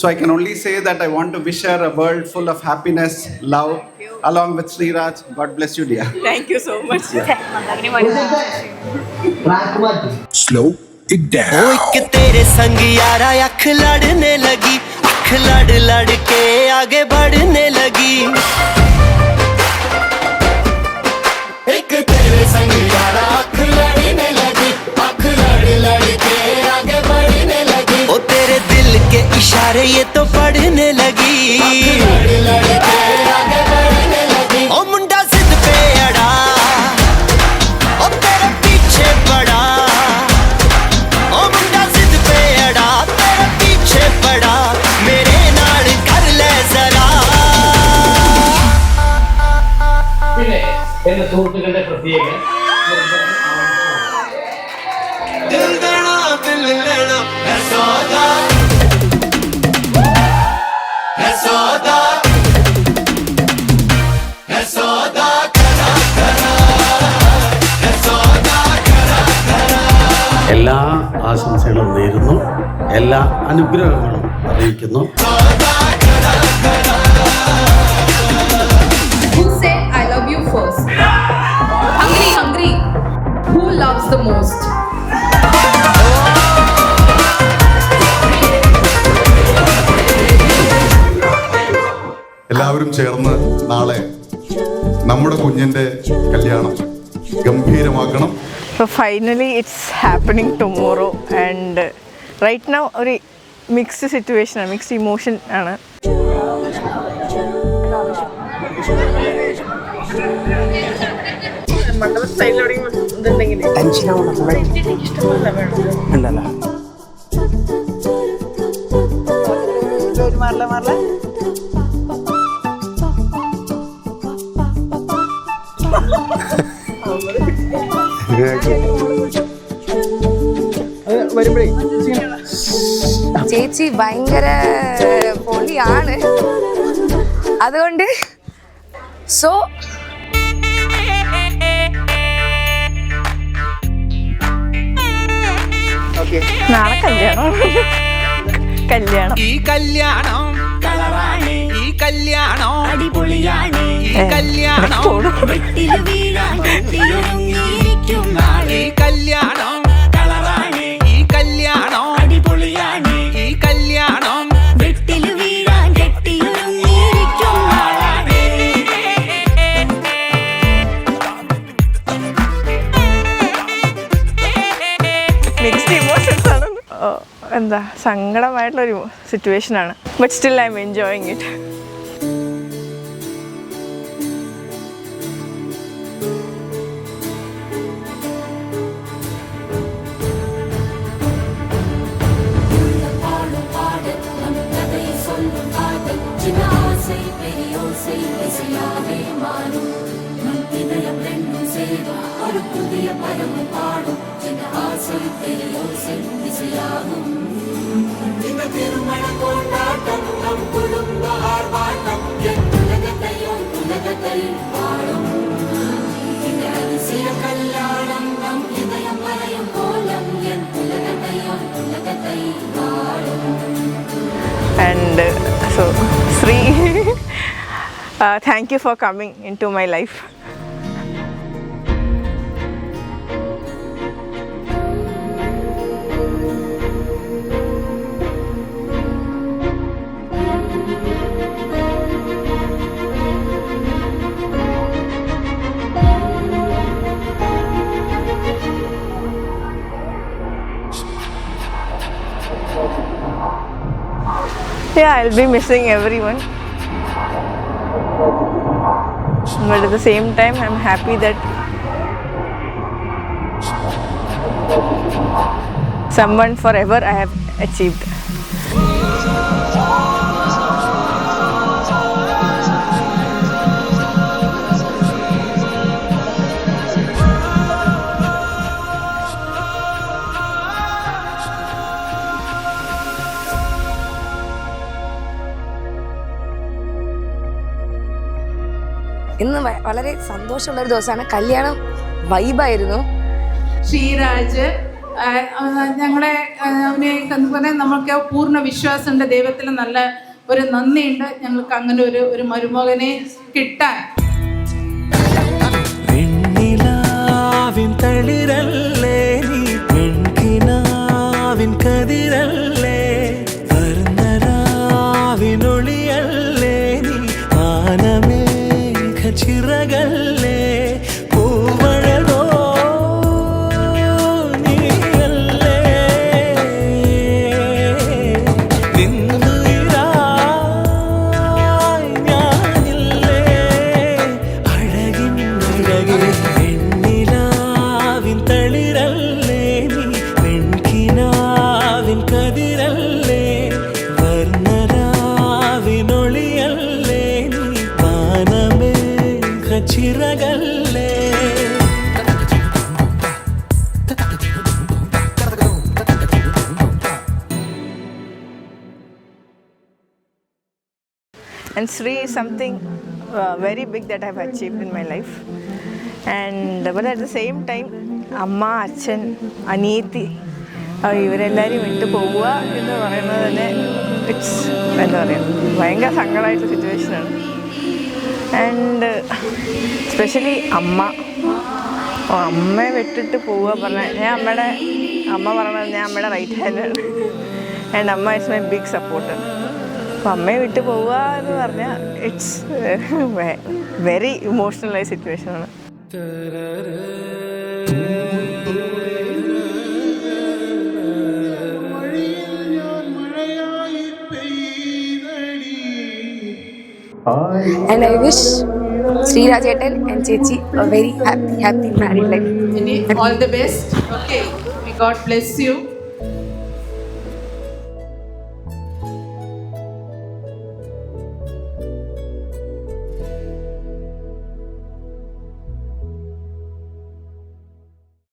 So I can only say that I want to wish her a world full of happiness, love, along with Sriraj. God bless you, dear. Thank you so much. Slow it down. ओ एक तेरे संग यारा अख लड़ने लगी, अख लड़ लड़ के आगे बढ़ने लगी। एक तेरे संग यारा अख लड़ने लगी, अख लड़ लड़ के आगे बढ़ने लगी। ओ तेरे दिल के इशारे ये तो पढ़ने लगी, लड़ लड़ के आगे बढ़ने लगी। ओ मुंडा जिद पे अड़ा, ओ तेरे पीछे पड़ा, ओ मुंडा जिद पे अड़ा, तेरे पीछे पड़ा, मेरे नाल कर ले जरा। എന്റെ സുഹൃത്തുക്കളുടെ പ്രത്യേക दिल देना दिल लेना है सौदा, है सौदा, है सौदा करा करा, है सौदा करा करा। എല്ലാ ആശംസകളും നേരുന്നു, എല്ലാ അനുഗ്രഹങ്ങളും അറിയിക്കുന്നു. Who said I love you first? Hungry, hungry. Who loves the most? എല്ലാവരും ചേർന്ന് നാളെ നമ്മുടെ കുഞ്ഞിന്റെ കല്യാണം ഗംഭീരമാക്കണം. So finally it's happening tomorrow and right now ഒരു mixed situation, mixed emotion ആണ്. ചേച്ചി ഭയങ്കര പൊളിയാണ്, അതുകൊണ്ട് സോ നാളെ കല്യാണം. ഈ കല്യാണം കളറാണ്, ഈ കല്യാണം അടിപൊളിയാണ്, ഈ കല്യാണം വെട്ടില് വീഴാൻ കെട്ടിയൊരുങ്ങിയിരിക്കും നാളെ. ഈ കല്യാണം കളറാണ്, ഈ കല്യാണം അടിപൊളിയാണ്, ഈ കല്യാണം വെട്ടില് വീഴാൻ കെട്ടിയൊരുങ്ങിയിരിക്കും നാളെ. മിക്സ്ഡ് ഇമോഷൻസ് ആണ്. എന്താ സങ്കടമായിട്ടുള്ളൊരു സിറ്റുവേഷനാണ്, but still I am enjoying it. And so Sri, thank you for coming into my life. Yeah, I'll be missing everyone, but at the same time I'm happy that someone forever I have achieved. ഇന്ന് വളരെ സന്തോഷമുള്ള ഒരു ദിവസമാണ്. കല്യാണം വൈബായിരുന്നു. ശ്രീരാജ് ഞങ്ങളെ അവനെ എന്ന് പറഞ്ഞാൽ നമുക്ക് പൂർണ്ണ വിശ്വാസമുണ്ട്, ദൈവത്തിൽ നല്ല ഒരു നന്ദിയുണ്ട് ഞങ്ങൾക്ക് അങ്ങനെ ഒരു മരുമകനെ കിട്ടാൻ. തളിരല്ലേ നീ പെൺകിനാവിൻ കതിരല്ലേ വർണ്ണരാവിനൊളിയല്ലേ നീ ആനമേഘ ചിറകല്ലേ പൂവഴകോ നീയല്ലേ നിന്നുയിരായി ഞാനില്ലേ അഴകിൻ അഴകിൽ തളിരല്ലേ നീ പെൺകിനാവിൻ കതിരല്ലേ വർണ്ണരാവിനൊളിയല്ലേ നീ വാനമേഘ ചിറകല്ലേ. And Sri is something very big that I've achieved in my life. But at the same time, അമ്മ, അച്ഛൻ, അനിയത്തി ഇവരെല്ലാവരും വിട്ടു പോവുക എന്ന് പറയുന്നത് തന്നെ ഇറ്റ്സ് എന്താ പറയുക ഭയങ്കര സങ്കടമായിട്ടുള്ള സിറ്റുവേഷനാണ്. ആൻഡ് സ്പെഷ്യലി അമ്മയെ വിട്ടിട്ട് പോവുക പറഞ്ഞാൽ അമ്മ പറഞ്ഞത് ഞാൻ അമ്മയുടെ റൈറ്റ് ഹാൻഡാണ്. ആൻഡ് അമ്മ ഇറ്റ്സ് മൈ ബിഗ് സപ്പോർട്ടർ. അപ്പോൾ അമ്മയെ വിട്ടു പോവുക എന്ന് പറഞ്ഞാൽ ഇറ്റ്സ് വെരി ഇമോഷണലായ സിറ്റുവേഷനാണ്. And I wish Sriraj Etan and Chechi a very happy married life. All the best. Okay, may God bless you.